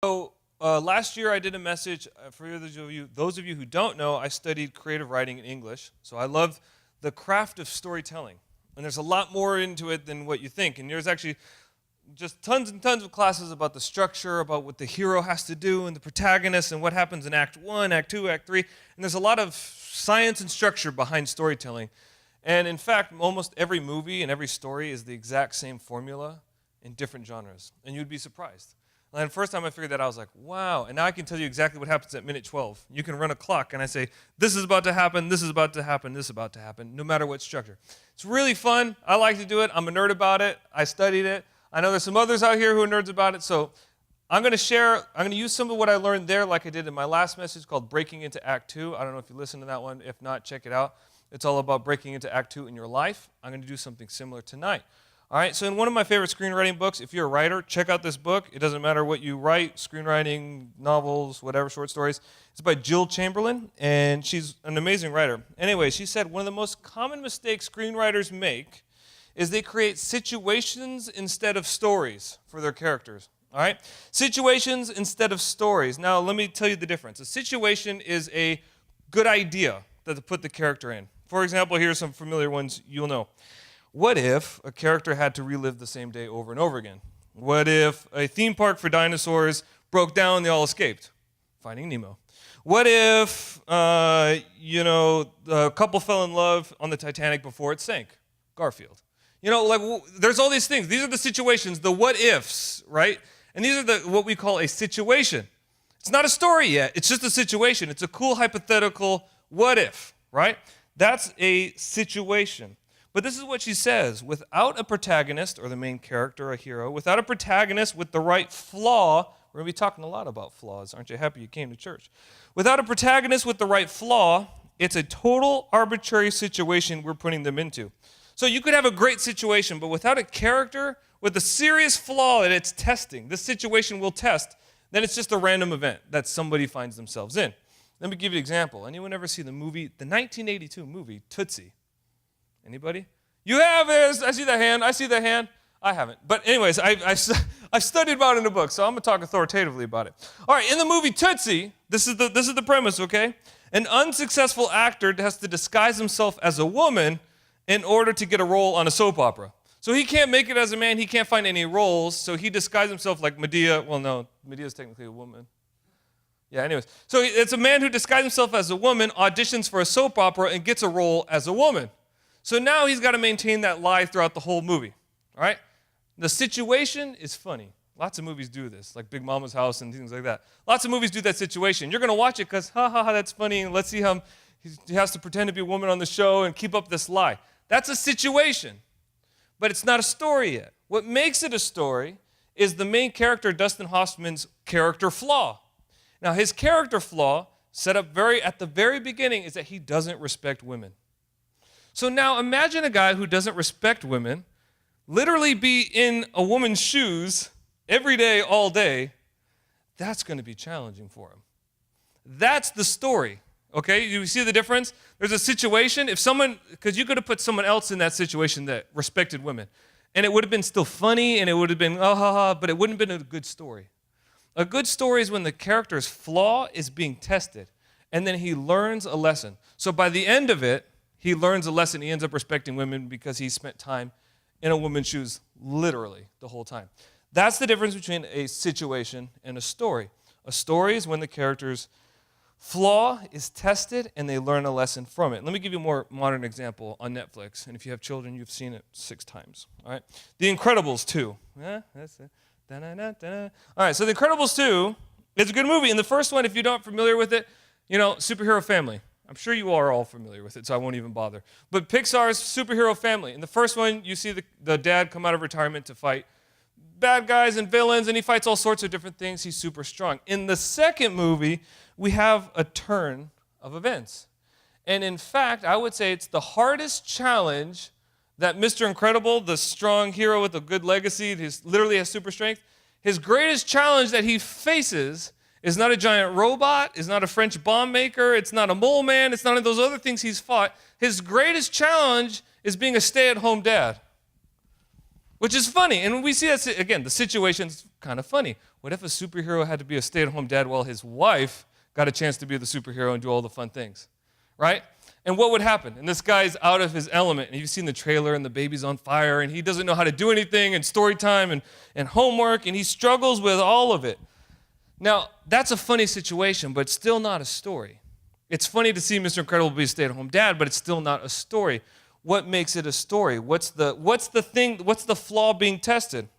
Last year I did a message. For those of you who don't know, I studied creative writing in English. So I love the craft of storytelling. And there's a lot more into it than what you think. And there's actually just tons and tons of classes about the structure, about what the hero has to do and the protagonist and what happens in Act 1, Act 2, Act 3. And there's a lot of science and structure behind storytelling. And in fact, almost every movie and every story is the exact same formula in different genres. And you'd be surprised. And the first time I figured that out, I was like, wow. And now I can tell you exactly what happens at minute 12. You can run a clock, and I say, this is about to happen, this is about to happen, this is about to happen, no matter what structure. It's really fun. I like to do it. I'm a nerd about it. I studied it. I know there's some others out here who are nerds about it. So I'm going to use some of what I learned there like I did in my last message called Breaking into Act 2. I don't know if you listened to that one. If not, check it out. It's all about breaking into Act 2 in your life. I'm going to do something similar tonight. All right, so in one of my favorite screenwriting books, if you're a writer, check out this book. It doesn't matter what you write, screenwriting, novels, whatever, short stories. It's by Jill Chamberlain, and she's an amazing writer. Anyway, she said one of the most common mistakes screenwriters make is they create situations instead of stories for their characters. All right, situations instead of stories. Now, let me tell you the difference. A situation is a good idea to put the character in. For example, here's some familiar ones you'll know. What if a character had to relive the same day over and over again? What if a theme park for dinosaurs broke down and they all escaped? Finding Nemo. What if, a couple fell in love on the Titanic before it sank? Garfield. There's all these things. These are the situations, the what ifs, right? And these are what we call a situation. It's not a story yet. It's just a situation. It's a cool hypothetical what if, right? That's a situation. But this is what she says. Without a protagonist, or the main character, a hero, without a protagonist with the right flaw, we're going to be talking a lot about flaws. Aren't you happy you came to church? Without a protagonist with the right flaw, it's a total arbitrary situation we're putting them into. So you could have a great situation, but without a character with a serious flaw that it's testing, this situation will test, then it's just a random event that somebody finds themselves in. Let me give you an example. Anyone ever see the 1982 movie, Tootsie? Anybody? You have this. I see the hand. I see the hand. I haven't. But anyways, I've studied about it in a book, so I'm going to talk authoritatively about it. All right, in the movie Tootsie, this is the premise, okay? An unsuccessful actor has to disguise himself as a woman in order to get a role on a soap opera. So he can't make it as a man. He can't find any roles, so he disguised himself like Medea. Well, no, Medea's technically a woman. Yeah, anyways. So it's a man who disguised himself as a woman, auditions for a soap opera, and gets a role as a woman. So now he's got to maintain that lie throughout the whole movie, all right? The situation is funny. Lots of movies do this, like Big Mama's House and things like that. Lots of movies do that situation. You're going to watch it because, that's funny, and let's see how he has to pretend to be a woman on the show and keep up this lie. That's a situation, but it's not a story yet. What makes it a story is the main character, Dustin Hoffman's character flaw. Now, his character flaw, set up at the very beginning, is that he doesn't respect women. So now imagine a guy who doesn't respect women, literally be in a woman's shoes every day, all day. That's going to be challenging for him. That's the story, okay? You see the difference? There's a situation, because you could have put someone else in that situation that respected women, and it would have been still funny, and it would have been, but it wouldn't have been a good story. A good story is when the character's flaw is being tested, and then he learns a lesson. So by the end of it, he learns a lesson. He ends up respecting women because he spent time in a woman's shoes literally the whole time. That's the difference between a situation and a story. A story is when the character's flaw is tested and they learn a lesson from it. Let me give you a more modern example on Netflix. And if you have children, you've seen it 6 times. All right? The Incredibles 2. Yeah, that's it. Da-na-na-da-na. All right, so The Incredibles 2 is a good movie. And the first one, if you're not familiar with it, superhero family. I'm sure you are all familiar with it, so I won't even bother. But Pixar's superhero family. In the first one, you see the dad come out of retirement to fight bad guys and villains, and he fights all sorts of different things. He's super strong. In the second movie, we have a turn of events. And in fact, I would say it's the hardest challenge that Mr. Incredible, the strong hero with a good legacy, who literally has super strength, his greatest challenge that he faces is not a giant robot, is not a French bomb maker, it's not a mole man, it's none of those other things he's fought. His greatest challenge is being a stay-at-home dad, which is funny. And we see that, again, the situation's kind of funny. What if a superhero had to be a stay-at-home dad while his wife got a chance to be the superhero and do all the fun things, right? And what would happen? And this guy's out of his element, and you've seen the trailer, and the baby's on fire, and he doesn't know how to do anything, and story time, and homework, and he struggles with all of it. Now, that's a funny situation, but it's still not a story. It's funny to see Mr. Incredible be a stay-at-home dad, but it's still not a story. What makes it a story? What's the flaw being tested?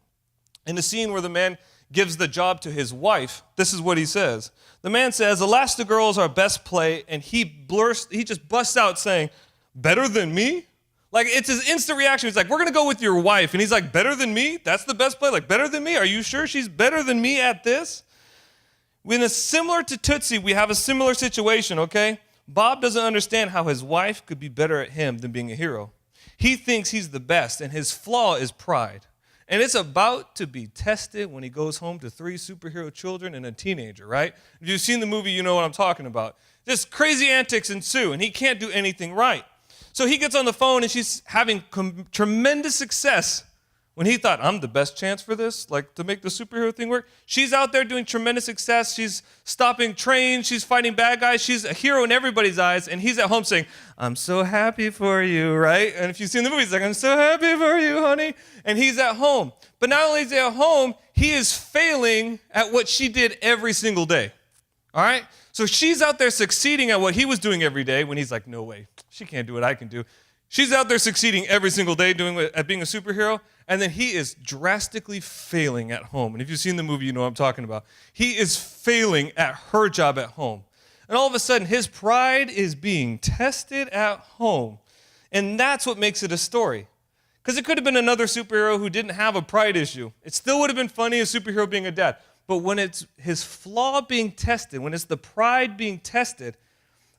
In the scene where the man gives the job to his wife, this is what he says. The man says, "Elastigirl's our best play," and he just busts out saying, "Better than me?" Like, it's his instant reaction. He's like, "We're going to go with your wife." And he's like, "Better than me? That's the best play? Like, better than me? Are you sure she's better than me at this?" When it's similar to Tootsie, we have a similar situation, okay? Bob doesn't understand how his wife could be better at him than being a hero. He thinks he's the best, and his flaw is pride. And it's about to be tested when he goes home to 3 superhero children and a teenager, right? If you've seen the movie, you know what I'm talking about. Just crazy antics ensue, and he can't do anything right. So he gets on the phone, and she's having tremendous success. When he thought, I'm the best chance for this, like to make the superhero thing work, she's out there doing tremendous success. She's stopping trains. She's fighting bad guys. She's a hero in everybody's eyes. And he's at home saying, "I'm so happy for you," right? And if you've seen the movie, he's like, "I'm so happy for you, honey." And he's at home. But not only is he at home, he is failing at what she did every single day. All right? So she's out there succeeding at what he was doing every day when he's like, "No way. She can't do what I can do." She's out there succeeding every single day at being a superhero, and then he is drastically failing at home. And if you've seen the movie, you know what I'm talking about. He is failing at her job at home. And all of a sudden, his pride is being tested at home. And that's what makes it a story. Because it could have been another superhero who didn't have a pride issue. It still would have been funny, a superhero being a dad. But when it's his flaw being tested, when it's the pride being tested,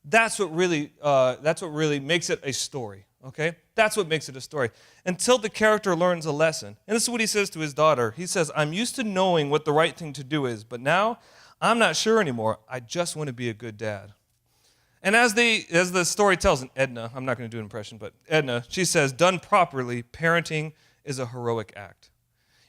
that's what really makes it a story. Okay? That's what makes it a story. Until the character learns a lesson. And this is what he says to his daughter. He says, "I'm used to knowing what the right thing to do is, but now I'm not sure anymore. I just want to be a good dad." And as the story tells, and Edna, I'm not going to do an impression, but Edna, she says, "Done properly, parenting is a heroic act."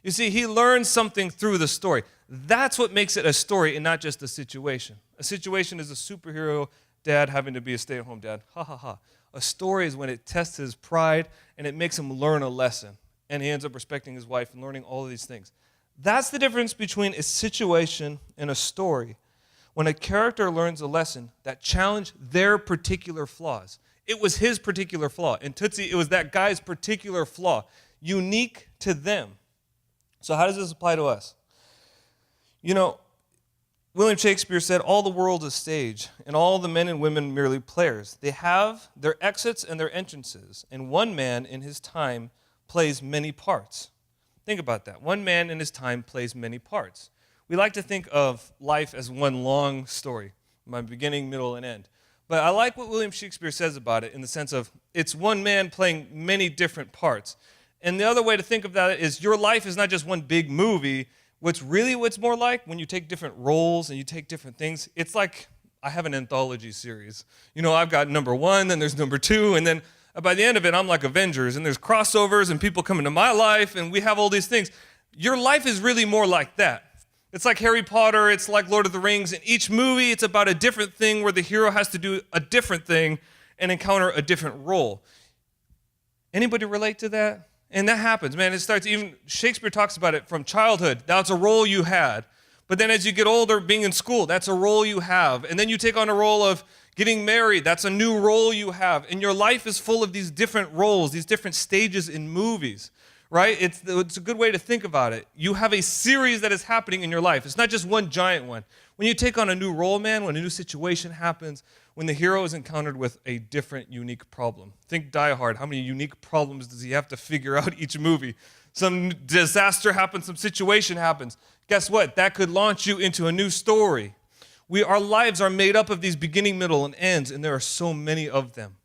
You see, he learns something through the story. That's what makes it a story and not just a situation. A situation is a superhero dad having to be a stay-at-home dad. Ha, ha, ha. A story is when it tests his pride and it makes him learn a lesson. And he ends up respecting his wife and learning all of these things. That's the difference between a situation and a story. When a character learns a lesson that challenged their particular flaws. It was his particular flaw. In Tootsie, it was that guy's particular flaw, unique to them. So how does this apply to us? You know, William Shakespeare said, "All the world is stage, and all the men and women merely players. They have their exits and their entrances, and one man in his time plays many parts." Think about that. One man in his time plays many parts. We like to think of life as one long story, my beginning, middle, and end. But I like what William Shakespeare says about it in the sense of it's one man playing many different parts. And the other way to think of that is your life is not just one big movie. What's more like when you take different roles and you take different things, it's like I have an anthology series. You know, I've got number 1, then there's number 2, and then by the end of it, I'm like Avengers, and there's crossovers and people come into my life, and we have all these things. Your life is really more like that. It's like Harry Potter, it's like Lord of the Rings. In each movie, it's about a different thing where the hero has to do a different thing and encounter a different role. Anybody relate to that? And that happens, man. It starts, even Shakespeare talks about it from childhood. That's a role you had. But then as you get older, being in school, that's a role you have. And then you take on a role of getting married. That's a new role you have. And your life is full of these different roles, these different stages in movies, right? It's a good way to think about it. You have a series that is happening in your life. It's not just one giant one. When you take on a new role, man, when a new situation happens, when the hero is encountered with a different, unique problem. Think Die Hard. How many unique problems does he have to figure out each movie? Some disaster happens, some situation happens. Guess what? That could launch you into a new story. Our lives are made up of these beginning, middle, and ends, and there are so many of them.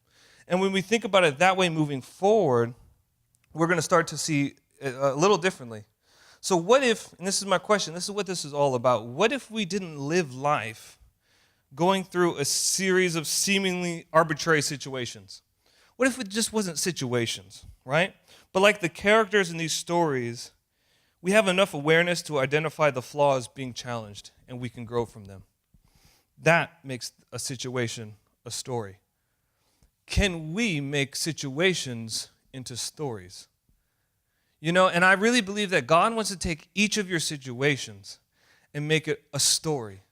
And when we think about it that way moving forward, we're going to start to see it a little differently. So what if, and this is my question, this is what this is all about, what if we didn't live life going through a series of seemingly arbitrary situations? What if it just wasn't situations, right? But like the characters in these stories, we have enough awareness to identify the flaws being challenged, and we can grow from them. That makes a situation a story. Can we make situations into stories? And I really believe that God wants to take each of your situations and make it a story.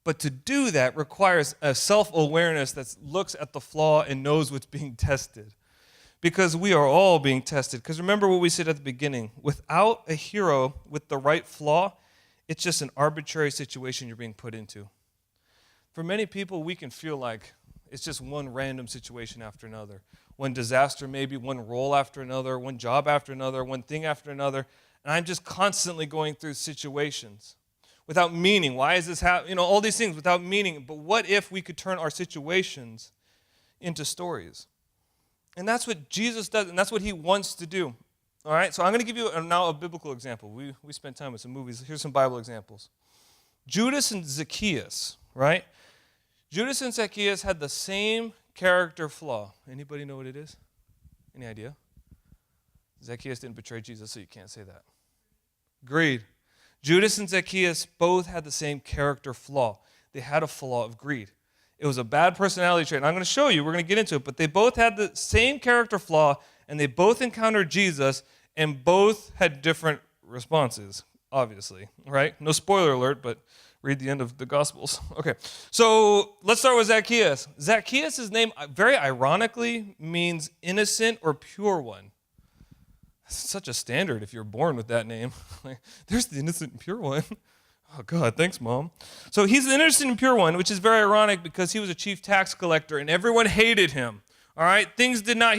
But to do that requires a self-awareness that looks at the flaw and knows what's being tested. Because we are all being tested. Because remember what we said at the beginning. Without a hero with the right flaw, it's just an arbitrary situation you're being put into. For many people, we can feel like it's just one random situation after another. One disaster maybe, one role after another, one job after another, one thing after another. And I'm just constantly going through situations without meaning. Why is this happening? All these things without meaning. But what if we could turn our situations into stories? And that's what Jesus does, and that's what he wants to do. All right, so I'm going to give you now a biblical example. We spent time with some movies. Here's some Bible examples. Judas and Zacchaeus, right? Judas and Zacchaeus had the same character flaw. Anybody know what it is? Any idea? Zacchaeus didn't betray Jesus, so you can't say that. Greed. Judas and Zacchaeus both had the same character flaw. They had a flaw of greed. It was a bad personality trait. And I'm going to show you. We're going to get into it. But they both had the same character flaw, and they both encountered Jesus, and both had different responses, obviously. Right? No spoiler alert, but read the end of the Gospels. Okay. So let's start with Zacchaeus. Zacchaeus' name, very ironically, means innocent or pure one. It's such a standard if you're born with that name. There's the innocent and pure one. Oh, God, thanks, Mom. So he's the innocent and pure one, which is very ironic because he was a chief tax collector and everyone hated him. All right? He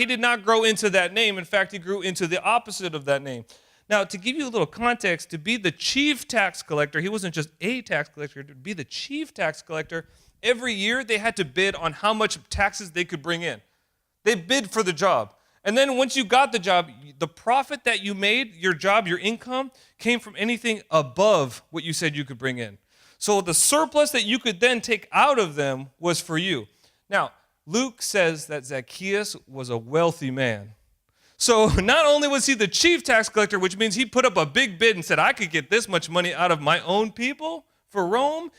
did not grow into that name. In fact, he grew into the opposite of that name. Now, to give you a little context, to be the chief tax collector, he wasn't just a tax collector. To be the chief tax collector, every year they had to bid on how much taxes they could bring in. They bid for the job. And then once you got the job, the profit that you made, your job, your income, came from anything above what you said you could bring in. So the surplus that you could then take out of them was for you. Now, Luke says that Zacchaeus was a wealthy man. So not only was he the chief tax collector, which means he put up a big bid and said, I could get this much money out of my own people for Rome.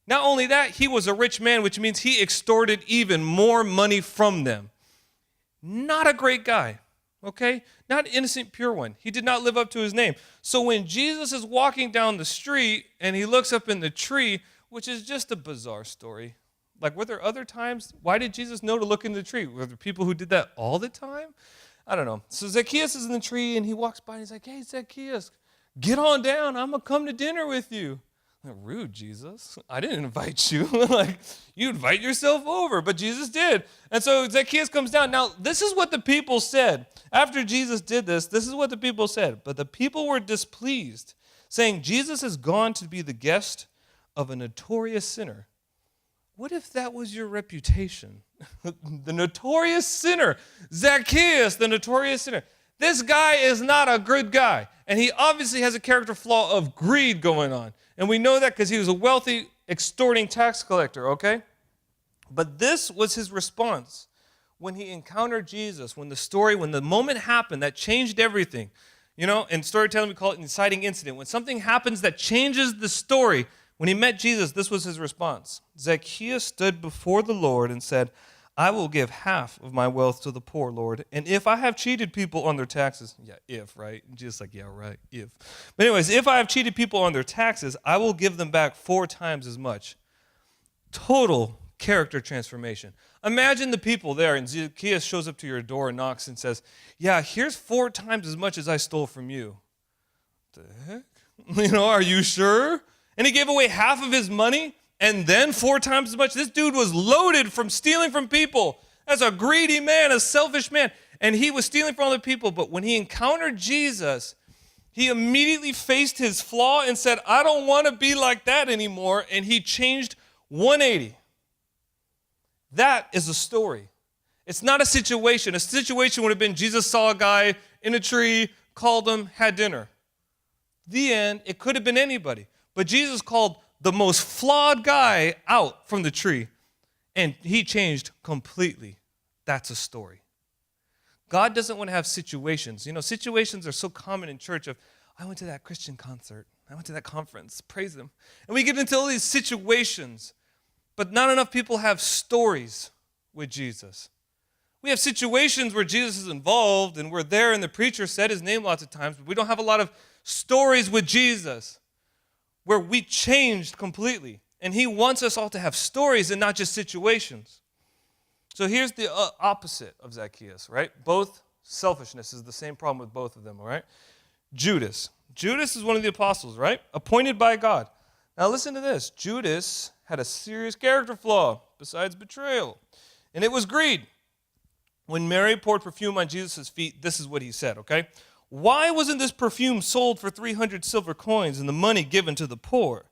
Not only that, he was a rich man, which means he extorted even more money from them. Not a great guy, okay? Not innocent, pure one. He did not live up to his name. So when Jesus is walking down the street and he looks up in the tree, which is just a bizarre story. Like, were there other times? Why did Jesus know to look in the tree? Were there people who did that all the time? I don't know. So Zacchaeus is in the tree and he walks by and he's like, hey, Zacchaeus, get on down. I'm going to come to dinner with you. Rude, Jesus. I didn't invite you. You invite yourself over, but Jesus did. And so Zacchaeus comes down. Now, this is what the people said. After Jesus did this is what the people said. But the people were displeased, saying, Jesus has gone to be the guest of a notorious sinner. What if that was your reputation? The notorious sinner. Zacchaeus, the notorious sinner. This guy is not a good guy. And he obviously has a character flaw of greed going on. And we know that because he was a wealthy, extorting tax collector, okay? But this was his response when he encountered Jesus, when the moment happened that changed everything. In storytelling we call it an inciting incident. When something happens that changes the story, when he met Jesus, this was his response. Zacchaeus stood before the Lord and said, I will give half of my wealth to the poor, Lord. And if I have cheated people on their taxes, right? Jesus right, if. But anyways, if I have cheated people on their taxes, I will give them back 4 times as much. Total character transformation. Imagine the people there, and Zacchaeus shows up to your door and knocks and says, here's 4 times as much as I stole from you. What the heck? Are you sure? And he gave away half of his money? And then 4 times as much. This dude was loaded from stealing from people. That's a greedy man, a selfish man. And he was stealing from other people. But when he encountered Jesus, he immediately faced his flaw and said, I don't want to be like that anymore. And he changed 180. That is a story. It's not a situation. A situation would have been Jesus saw a guy in a tree, called him, had dinner. The end. It could have been anybody. But Jesus called the most flawed guy out from the tree, and he changed completely. That's a story. God doesn't want to have situations. Situations are so common in church of, I went to that Christian concert. I went to that conference. Praise him. And we get into all these situations, but not enough people have stories with Jesus. We have situations where Jesus is involved and we're there and the preacher said his name lots of times, but we don't have a lot of stories with Jesus where we changed completely. And he wants us all to have stories and not just situations. So here's the opposite of Zacchaeus, right? Both selfishness is the same problem with both of them, all right? Judas. Judas is one of the apostles, right? Appointed by God. Now listen to this. Judas had a serious character flaw besides betrayal, and it was greed. When Mary poured perfume on Jesus' feet, this is what he said, okay? Why wasn't this perfume sold for 300 silver coins and the money given to the poor?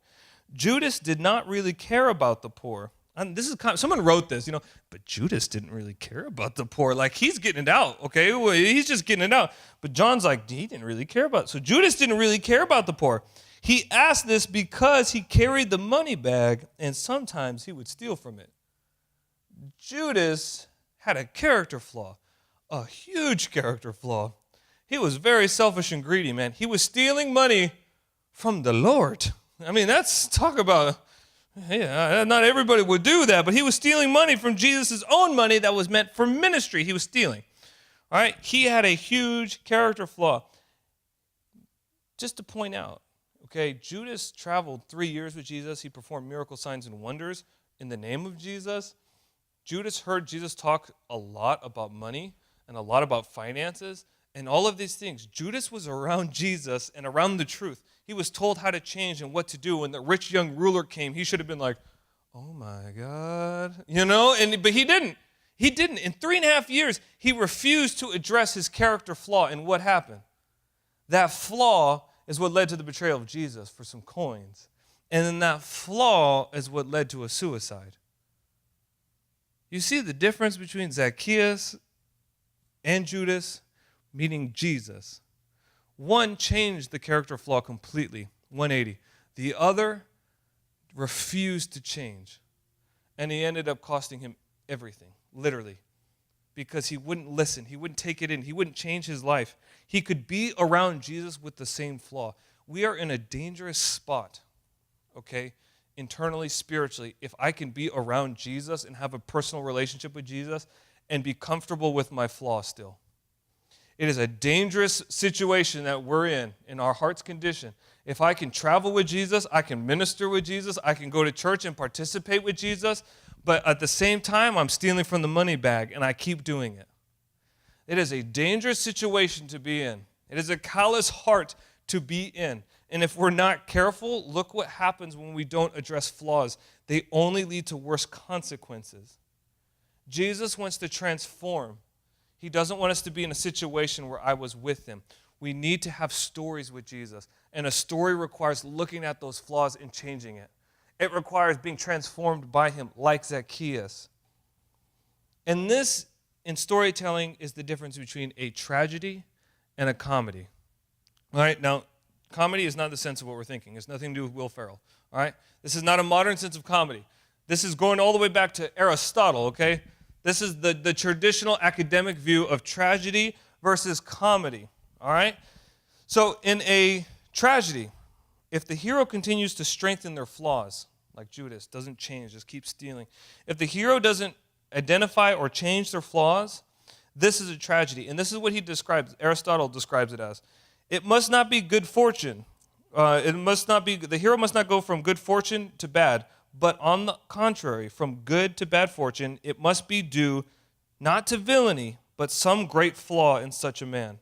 Judas did not really care about the poor. And this is someone wrote this, but Judas didn't really care about the poor. Like, he's getting it out, okay? Well, he's just getting it out. But John's like, he didn't really care about it. So Judas didn't really care about the poor. He asked this because he carried the money bag, and sometimes he would steal from it. Judas had a character flaw, a huge character flaw. He was very selfish and greedy, man. He was stealing money from the Lord. I mean, talk about... Yeah, not everybody would do that, but he was stealing money from Jesus' own money that was meant for ministry. He was stealing. All right? He had a huge character flaw. Just to point out, okay, Judas traveled 3 years with Jesus. He performed miracle signs and wonders in the name of Jesus. Judas heard Jesus talk a lot about money and a lot about finances and all of these things. Judas was around Jesus and around the truth. He was told how to change and what to do. When the rich young ruler came, he should have been like, oh my God, but he didn't. He didn't. In 3.5 years, he refused to address his character flaw. And what happened? That flaw is what led to the betrayal of Jesus for some coins. And then that flaw is what led to a suicide. You see the difference between Zacchaeus and Judas meeting Jesus. One changed the character flaw completely, 180. The other refused to change. And he ended up costing him everything, literally, because he wouldn't listen. He wouldn't take it in. He wouldn't change his life. He could be around Jesus with the same flaw. We are in a dangerous spot, okay, internally, spiritually, if I can be around Jesus and have a personal relationship with Jesus and be comfortable with my flaw still. It is a dangerous situation that we're in our heart's condition. If I can travel with Jesus, I can minister with Jesus, I can go to church and participate with Jesus, but at the same time, I'm stealing from the money bag and I keep doing it. It is a dangerous situation to be in. It is a callous heart to be in. And if we're not careful, look what happens when we don't address flaws. They only lead to worse consequences. Jesus wants to transform. He doesn't want us to be in a situation where I was with him. We need to have stories with Jesus. And a story requires looking at those flaws and changing it. It requires being transformed by him, like Zacchaeus. And this, in storytelling, is the difference between a tragedy and a comedy. All right, now, comedy is not the sense of what we're thinking. It's nothing to do with Will Ferrell. All right? This is not a modern sense of comedy. This is going all the way back to Aristotle, okay? This is the traditional academic view of tragedy versus comedy, all right? So in a tragedy, if the hero continues to strengthen their flaws, like Judas, doesn't change, just keeps stealing. If the hero doesn't identify or change their flaws, this is a tragedy. And this is what Aristotle describes it as. It must not be good fortune. The hero must not go from good fortune to bad, but on the contrary, from good to bad fortune, it must be due not to villainy, but some great flaw in such a man.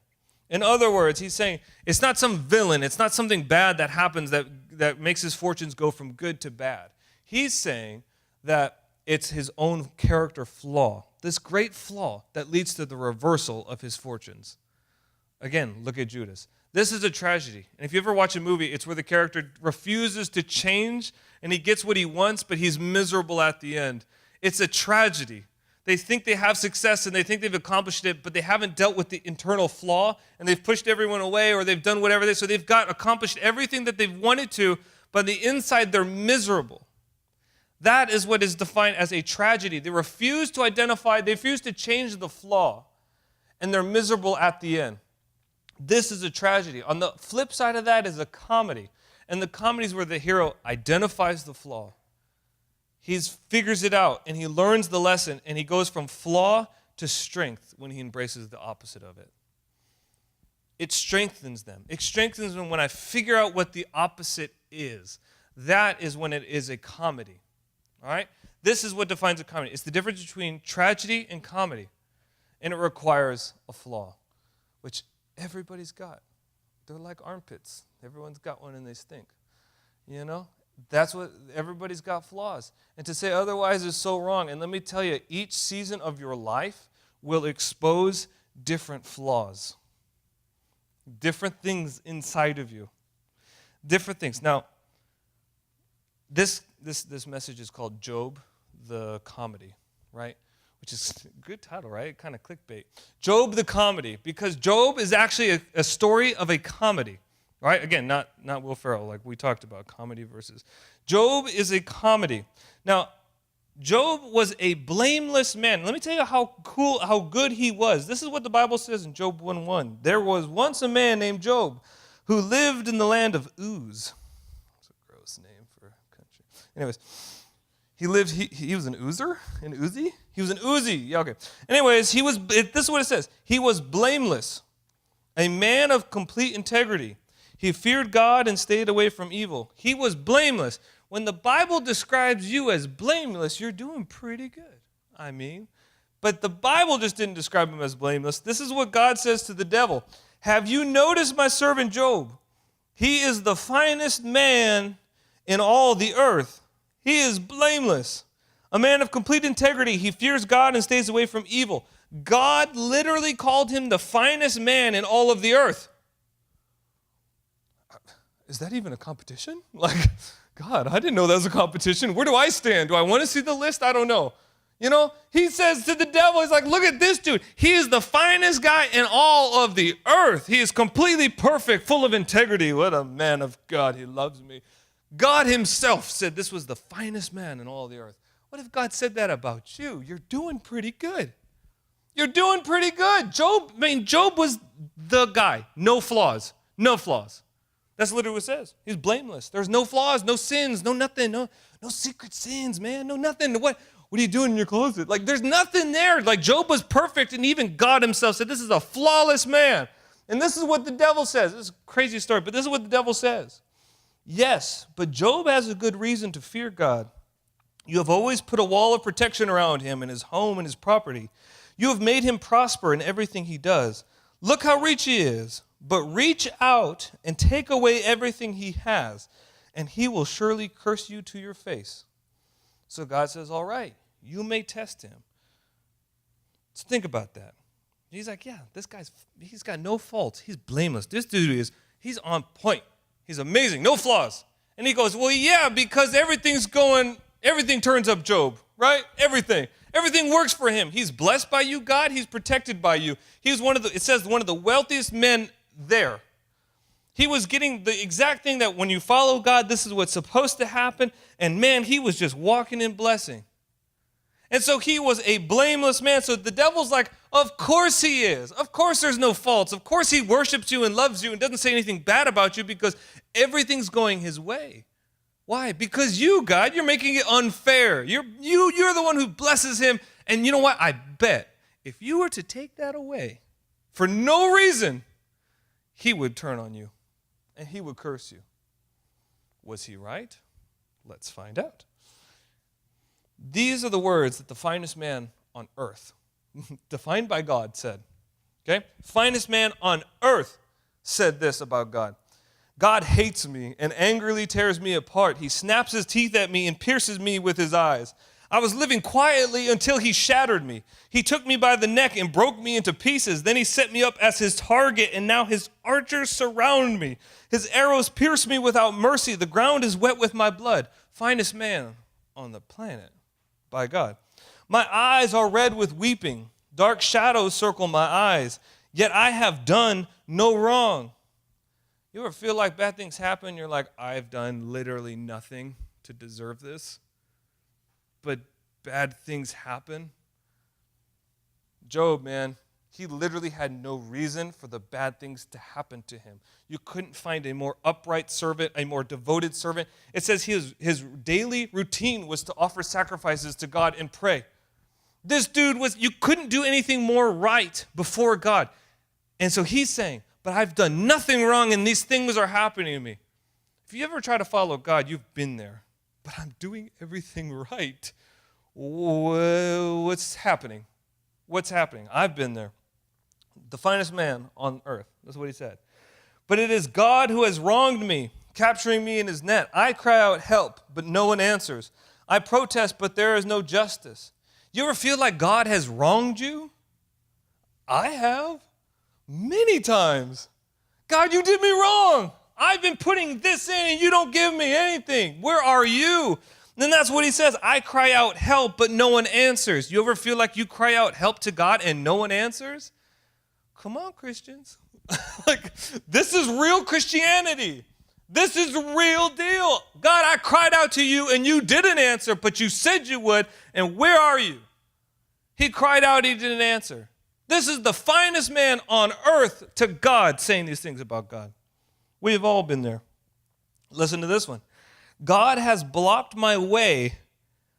In other words, he's saying it's not some villain, it's not something bad that happens that makes his fortunes go from good to bad. He's saying that it's his own character flaw, this great flaw that leads to the reversal of his fortunes. Again, look at Judas. This is a tragedy. And if you ever watch a movie, it's where the character refuses to change and he gets what he wants, but he's miserable at the end. It's a tragedy. They think they have success and they think they've accomplished it, but they haven't dealt with the internal flaw and they've pushed everyone away or they've done whatever so they've accomplished everything that they've wanted to, but on the inside they're miserable. That is what is defined as a tragedy. They refuse to identify, they refuse to change the flaw, and they're miserable at the end. This is a tragedy. On the flip side of that is a comedy. And the comedy is where the hero identifies the flaw. He figures it out, and he learns the lesson, and he goes from flaw to strength when he embraces the opposite of it. It strengthens them. It strengthens them when I figure out what the opposite is. That is when it is a comedy. All right? This is what defines a comedy. It's the difference between tragedy and comedy. And it requires a flaw, which everybody's got. They're like armpits. Everyone's got one and they stink. You know? That's what, everybody's got flaws. And to say otherwise is so wrong. And let me tell you, each season of your life will expose different flaws. Different things inside of you. Different things. Now, this message is called Job the Comedy, right? Which is a good title, right? Kind of clickbait. Job the Comedy, because Job is actually a story of a comedy, right? Again, not Will Ferrell, like we talked about, comedy versus. Job is a comedy. Now, Job was a blameless man. Let me tell you how good he was. This is what the Bible says in Job 1:1. There was once a man named Job who lived in the land of Uz. That's a gross name for a country. Anyways, he was an Uzer? An Uzi? He was an Uzi. Yeah, okay. Anyways, this is what it says. He was blameless, a man of complete integrity. He feared God and stayed away from evil. He was blameless. When the Bible describes you as blameless, you're doing pretty good. But the Bible just didn't describe him as blameless. This is what God says to the devil. Have you noticed my servant Job? He is the finest man in all the earth. He is blameless. A man of complete integrity. He fears God and stays away from evil. God literally called him the finest man in all of the earth. Is that even a competition? Like, God, I didn't know that was a competition. Where do I stand? Do I want to see the list? I don't know. You know, he says to the devil, he's like, look at this dude. He is the finest guy in all of the earth. He is completely perfect, full of integrity. What a man of God. He loves me. God himself said this was the finest man in all the earth. What if God said that about you? You're doing pretty good. You're doing pretty good. Job was the guy. No flaws. No flaws. That's literally what it says. He's blameless. There's no flaws, no sins, no nothing, no secret sins, man, no nothing. What are you doing in your closet? Like, there's nothing there. Like, Job was perfect, and even God himself said, this is a flawless man. And this is what the devil says. This is a crazy story, but this is what the devil says. Yes, but Job has a good reason to fear God. You have always put a wall of protection around him and his home and his property. You have made him prosper in everything he does. Look how rich he is. But reach out and take away everything he has, and he will surely curse you to your face. So God says, all right, you may test him. Let's think about that. He's like, yeah, he's got no faults. He's blameless. This dude he's on point. He's amazing, no flaws. And he goes, well, yeah, because everything turns up Job, right? Everything works for him. He's blessed by you, God. He's protected by you. It says one of the wealthiest men there. He was getting the exact thing that when you follow God, this is what's supposed to happen. And man, he was just walking in blessing. And so he was a blameless man. So the devil's like, of course he is. Of course there's no faults. Of course he worships you and loves you and doesn't say anything bad about you because everything's going his way. Why? Because you, God, you're making it unfair. You're the one who blesses him. And you know what? I bet if you were to take that away for no reason, he would turn on you and he would curse you. Was he right? Let's find out. These are the words that the finest man on earth, defined by God, said. Okay? Finest man on earth said this about God. God hates me and angrily tears me apart. He snaps his teeth at me and pierces me with his eyes. I was living quietly until he shattered me. He took me by the neck and broke me into pieces. Then he set me up as his target, and now his archers surround me. His arrows pierce me without mercy. The ground is wet with my blood. Finest man on the planet by God. My eyes are red with weeping. Dark shadows circle my eyes. Yet I have done no wrong. You ever feel like bad things happen? You're like, I've done literally nothing to deserve this. But bad things happen. Job, man, He literally had no reason for the bad things to happen to him. You couldn't find a more upright servant, a more devoted servant. It says his daily routine was to offer sacrifices to God and pray. This dude you couldn't do anything more right before God. And so he's saying, but I've done nothing wrong and these things are happening to me. If you ever try to follow God, you've been there. But I'm doing everything right. What's happening? What's happening? I've been there. The finest man on earth. That's what he said. But it is God who has wronged me, capturing me in his net. I cry out, help, but no one answers. I protest, but there is no justice. You ever feel like God has wronged you? I have. Many times. God, you did me wrong. I've been putting this in and you don't give me anything. Where are you? And then that's what he says. I cry out help, but no one answers. You ever feel like you cry out help to God and no one answers? Come on, Christians. Like, this is real Christianity. This is the real deal. God, I cried out to you and you didn't answer, but you said you would, and where are you? He cried out, he didn't answer. This is the finest man on earth to God saying these things about God. We've all been there. Listen to this one. God has blocked my way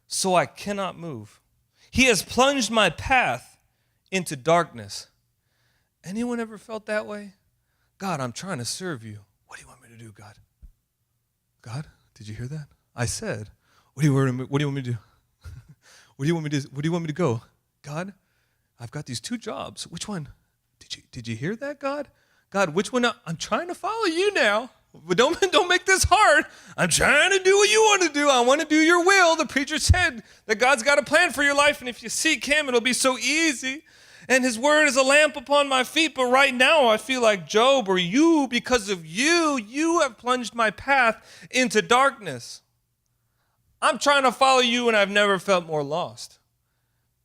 so I cannot move. He has plunged my path into darkness. Anyone ever felt that way? God, I'm trying to serve you. What do you want me to do, God? God, did you hear that? I said, what do you want me to do? Where do you want me to go? God, I've got these 2 jobs. Which one? Did you hear that, God? God, which one? I'm trying to follow you now. But don't make this hard. I'm trying to do what you want to do. I want to do your will. The preacher said that God's got a plan for your life, and if you seek him, it'll be so easy. And his word is a lamp upon my feet. But right now, I feel like Job, or you, because of you have plunged my path into darkness. I'm trying to follow you, and I've never felt more lost.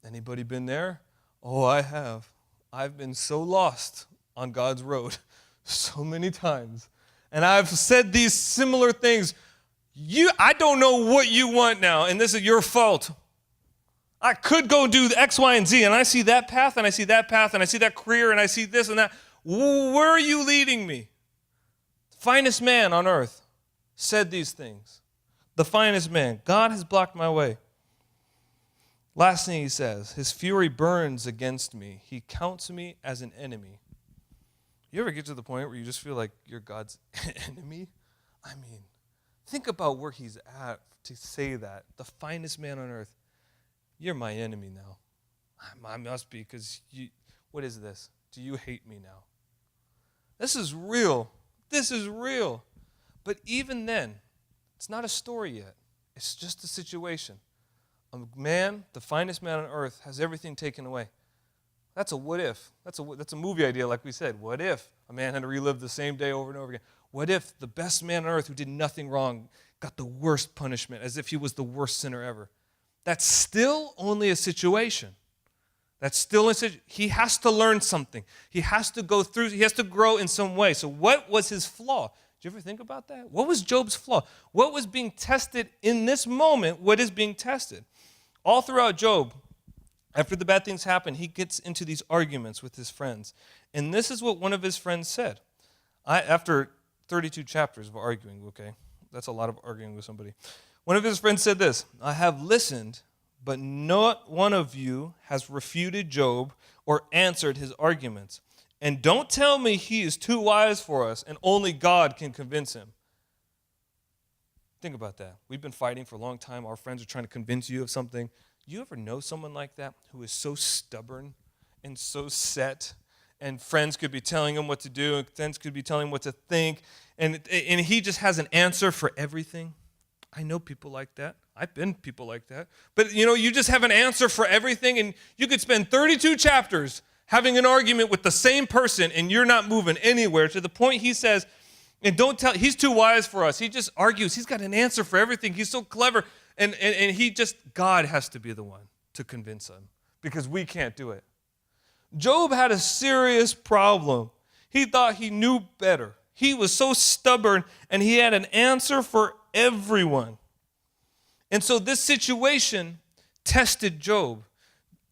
Anybody been there? Oh, I have. I've been so lost on God's road so many times. And I've said these similar things. I don't know what you want now, and this is your fault. I could go do X, Y, and Z, and I see that path, and I see that path, and I see that career, and I see this and that. Where are you leading me? The finest man on earth said these things. The finest man. God has blocked my way. Last thing he says, his fury burns against me. He counts me as an enemy. You ever get to the point where you just feel like you're God's enemy? I mean, think about where he's at to say that. The finest man on earth. You're my enemy now. I must be, because what is this? Do you hate me now? This is real. This is real. But even then, it's not a story yet. It's just a situation. A man, the finest man on earth, has everything taken away. That's a what if. That's a movie idea, like we said. What if a man had to relive the same day over and over again? What if the best man on earth who did nothing wrong got the worst punishment, as if he was the worst sinner ever? That's still only a situation. That's still a situation. He has to learn something. He has to go through, he has to grow in some way. So what was his flaw? Did you ever think about that? What was Job's flaw? What was being tested in this moment? What is being tested? All throughout Job, after the bad things happen, he gets into these arguments with his friends. And this is what one of his friends said. After 32 chapters of arguing, okay? That's a lot of arguing with somebody. One of his friends said this, I have listened, but not one of you has refuted Job or answered his arguments. And don't tell me he is too wise for us and only God can convince him. Think about that. We've been fighting for a long time. Our friends are trying to convince you of something. You ever know someone like that who is so stubborn and so set, and friends could be telling him what to do, and friends could be telling him what to think, and he just has an answer for everything? I know people like that. I've been people like that. But, you just have an answer for everything, and you could spend 32 chapters having an argument with the same person, and you're not moving anywhere, to the point he says, and don't tell, he's too wise for us. He just argues. He's got an answer for everything. He's so clever. And God has to be the one to convince him, because we can't do it. Job had a serious problem. He thought he knew better. He was so stubborn, and he had an answer for everyone. And so this situation tested Job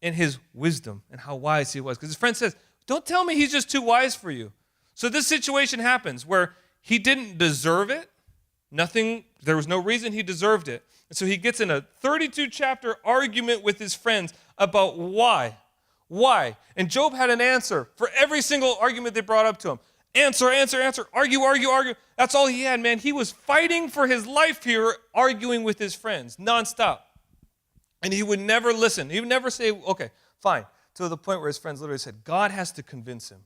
in his wisdom and how wise he was. Because his friend says, Don't tell me he's just too wise for you. So this situation happens where he didn't deserve it. There was no reason he deserved it. And so he gets in a 32-chapter argument with his friends about why. Why? And Job had an answer for every single argument they brought up to him. Answer, answer, answer, argue, argue, argue. That's all he had, man. He was fighting for his life here, arguing with his friends, nonstop. And he would never listen. He would never say, okay, fine. To the point where his friends literally said, God has to convince him.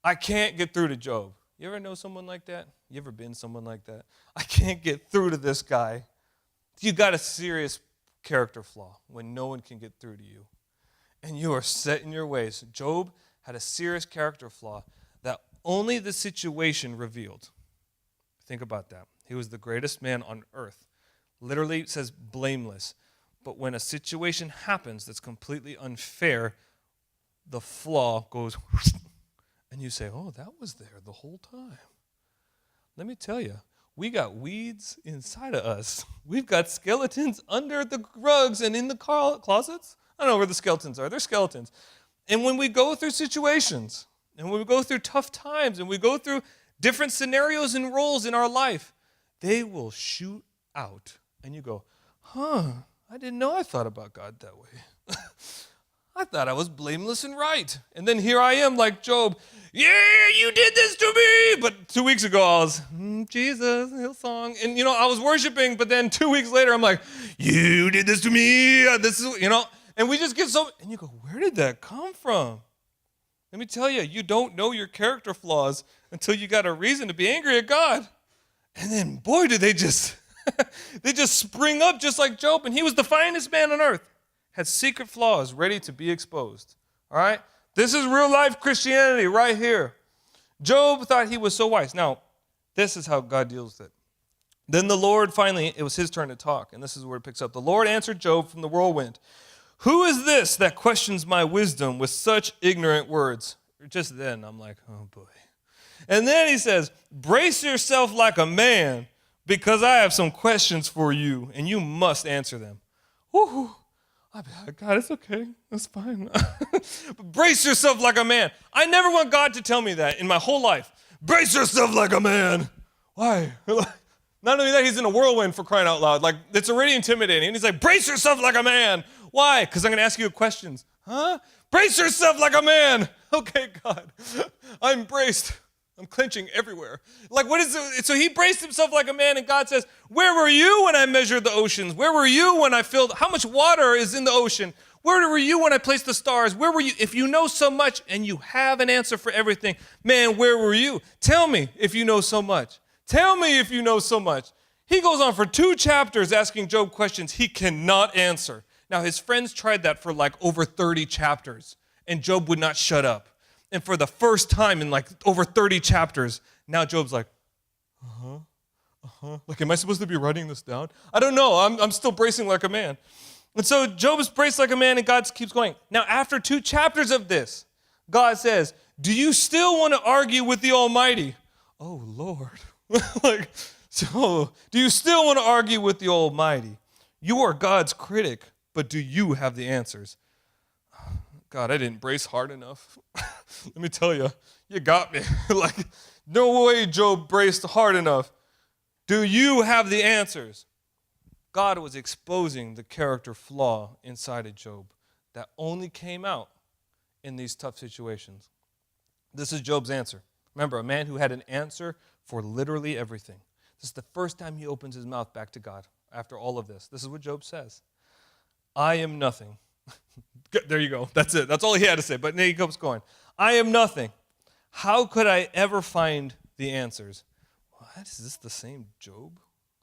I can't get through to Job. You ever know someone like that? You ever been someone like that? I can't get through to this guy. You got a serious character flaw when no one can get through to you. And you are set in your ways. Job had a serious character flaw that only the situation revealed. Think about that. He was the greatest man on earth. Literally it says blameless. But when a situation happens that's completely unfair, the flaw goes, and you say, oh, that was there the whole time. Let me tell you, we got weeds inside of us. We've got skeletons under the rugs and in the closets. I don't know where the skeletons are. They're skeletons. And when we go through situations, and when we go through tough times, and we go through different scenarios and roles in our life, they will shoot out. And you go, I didn't know I thought about God that way. I thought I was blameless and right. And then here I am like Job. Yeah, you did this to me. But 2 weeks ago I was, Jesus, Hillsong. And, I was worshiping. But then 2 weeks later I'm like, you did this to me. This is, And we just get so, and you go, where did that come from? Let me tell you, you don't know your character flaws until you got a reason to be angry at God. And then, boy, did they just, they just spring up just like Job. And he was the finest man on earth. Had secret flaws ready to be exposed. All right? This is real life Christianity right here. Job thought he was so wise. Now, this is how God deals with it. Then the Lord finally, it was his turn to talk. And this is where it picks up. The Lord answered Job from the whirlwind. Who is this that questions my wisdom with such ignorant words? Just then, I'm like, oh boy. And then he says, brace yourself like a man, because I have some questions for you, and you must answer them. Woo-hoo. God, it's okay. That's fine. Brace yourself like a man. I never want God to tell me that in my whole life. Brace yourself like a man. Why? Not only that, he's in a whirlwind, for crying out loud. Like, it's already intimidating. And he's like, brace yourself like a man. Why? Because I'm going to ask you questions. Huh? Brace yourself like a man. Okay, God. I'm braced. I'm clenching everywhere. Like, what is it? So he braced himself like a man, and God says, where were you when I measured the oceans? Where were you when I filled? How much water is in the ocean? Where were you when I placed the stars? Where were you? If you know so much and you have an answer for everything, man, where were you? Tell me if you know so much. Tell me if you know so much. He goes on for 2 chapters asking Job questions he cannot answer. Now, his friends tried that for like over 30 chapters, and Job would not shut up. And for the first time in like over 30 chapters, now Job's like, Like, am I supposed to be writing this down? I don't know. I'm still bracing like a man. And so Job is braced like a man, and God keeps going. Now, after 2 chapters of this, God says, do you still want to argue with the Almighty? Oh, Lord. So, do you still want to argue with the Almighty? You are God's critic, but do you have the answers? God, I didn't brace hard enough. Let me tell you, you got me. No way Job braced hard enough. Do you have the answers? God was exposing the character flaw inside of Job that only came out in these tough situations. This is Job's answer. Remember, a man who had an answer for literally everything. This is the first time he opens his mouth back to God after all of this. This is what Job says. I am nothing. There you go. That's it. That's all he had to say. But then he keeps going. I am nothing. How could I ever find the answers? What? Is this the same Job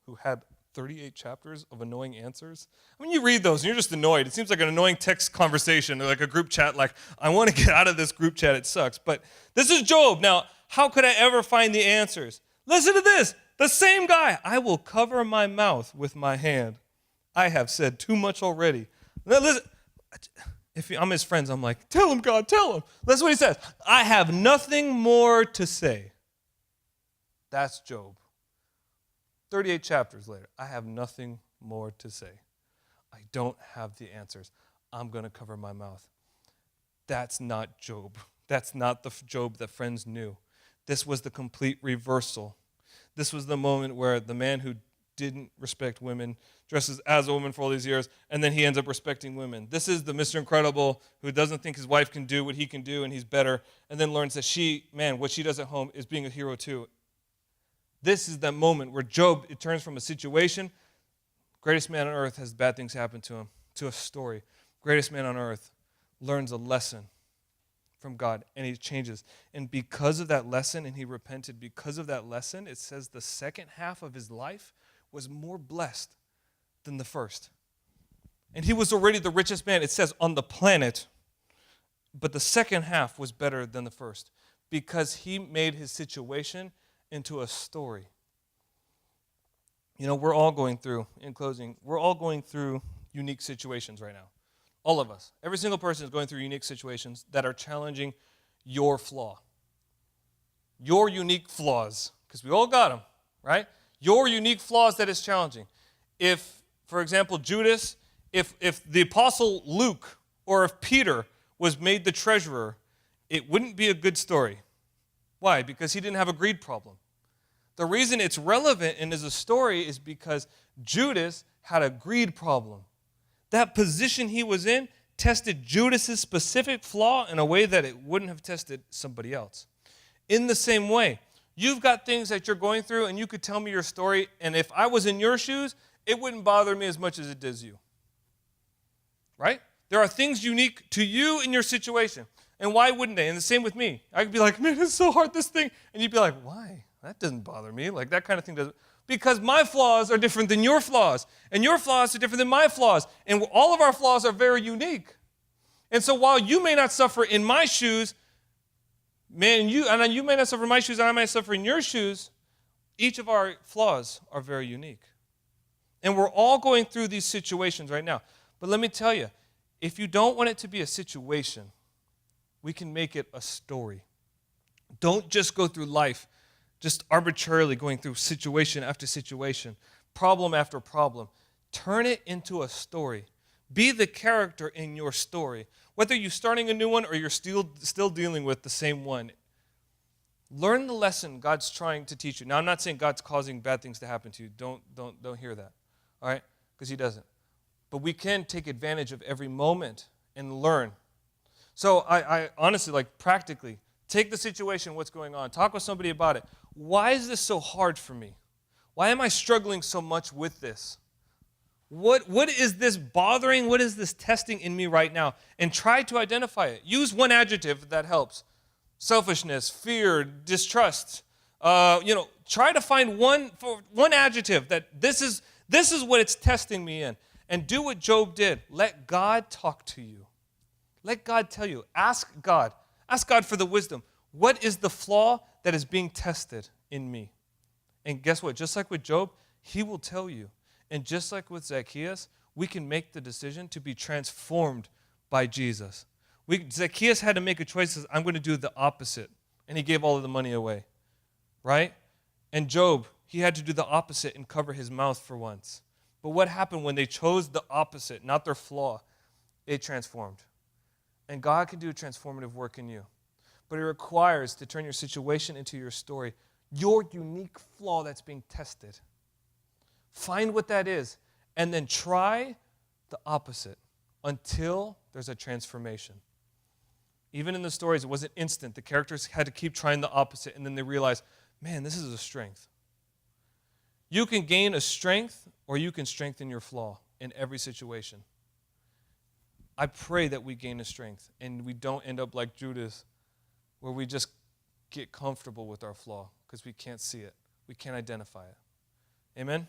who had 38 chapters of annoying answers? I mean, you read those and you're just annoyed. It seems like an annoying text conversation, like a group chat, like, I want to get out of this group chat. It sucks. But this is Job. Now, how could I ever find the answers? Listen to this. The same guy. I will cover my mouth with my hand. I have said too much already. Now, listen. If I'm his friends, I'm like, tell him, God, tell him. That's what he says. I have nothing more to say. That's Job. 38 chapters later, I have nothing more to say. I don't have the answers. I'm going to cover my mouth. That's not Job. That's not the Job that friends knew. This was the complete reversal. This was the moment where the man who didn't respect women dresses as a woman for all these years, and then he ends up respecting women. This is the Mr. Incredible who doesn't think his wife can do what he can do, and he's better, and then learns that what she does at home is being a hero too. This is that moment where Job, it turns from a situation, greatest man on earth has bad things happen to him, to a story. Greatest man on earth learns a lesson from God, and he changes. And because of that lesson, and he repented, because of that lesson, it says the second half of his life was more blessed than the first. And he was already the richest man, it says, on the planet, but the second half was better than the first because he made his situation into a story. You know, we're all going through, in closing, we're all going through unique situations right now. All of us. Every single person is going through unique situations that are challenging your flaw. Your unique flaws, because we all got them, right? Your unique flaws that is challenging. If, for example, Judas, if the apostle Luke or if Peter was made the treasurer, it wouldn't be a good story. Why? Because he didn't have a greed problem. The reason it's relevant and is a story is because Judas had a greed problem. That position he was in tested Judas's specific flaw in a way that it wouldn't have tested somebody else. In the same way, you've got things that you're going through, and you could tell me your story, and if I was in your shoes, it wouldn't bother me as much as it does you. Right? There are things unique to you in your situation. And why wouldn't they? And the same with me. I could be like, man, it's so hard, this thing. And you'd be like, why? That doesn't bother me. Like, that kind of thing doesn't. Because my flaws are different than your flaws. And your flaws are different than my flaws. And all of our flaws are very unique. And so while you may not suffer in my shoes, man, you may not suffer in my shoes, and I might suffer in your shoes, each of our flaws are very unique. And we're all going through these situations right now. But let me tell you, if you don't want it to be a situation, we can make it a story. Don't just go through life just arbitrarily going through situation after situation, problem after problem. Turn it into a story. Be the character in your story. Whether you're starting a new one or you're still dealing with the same one, learn the lesson God's trying to teach you. Now, I'm not saying God's causing bad things to happen to you. Don't hear that, all right? Because he doesn't. But we can take advantage of every moment and learn. So I honestly, like practically, take the situation, what's going on. Talk with somebody about it. Why is this so hard for me? Why am I struggling so much with this? What is this bothering? What is this testing in me right now? And try to identify it. Use one adjective that helps. Selfishness, fear, distrust. Try to find one adjective that this is what it's testing me in. And do what Job did. Let God talk to you. Let God tell you. Ask God. Ask God for the wisdom. What is the flaw that is being tested in me? And guess what? Just like with Job, he will tell you. And just like with Zacchaeus, we can make the decision to be transformed by Jesus. Zacchaeus had to make a choice. Says, I'm going to do the opposite. And he gave all of the money away. Right? And Job, he had to do the opposite and cover his mouth for once. But what happened when they chose the opposite, not their flaw? It transformed. And God can do a transformative work in you. But it requires to turn your situation into your story, your unique flaw that's being tested. Find what that is, and then try the opposite until there's a transformation. Even in the stories, it wasn't instant. The characters had to keep trying the opposite, and then they realized, man, this is a strength. You can gain a strength, or you can strengthen your flaw in every situation. I pray that we gain a strength, and we don't end up like Judas, where we just get comfortable with our flaw because we can't see it. We can't identify it. Amen?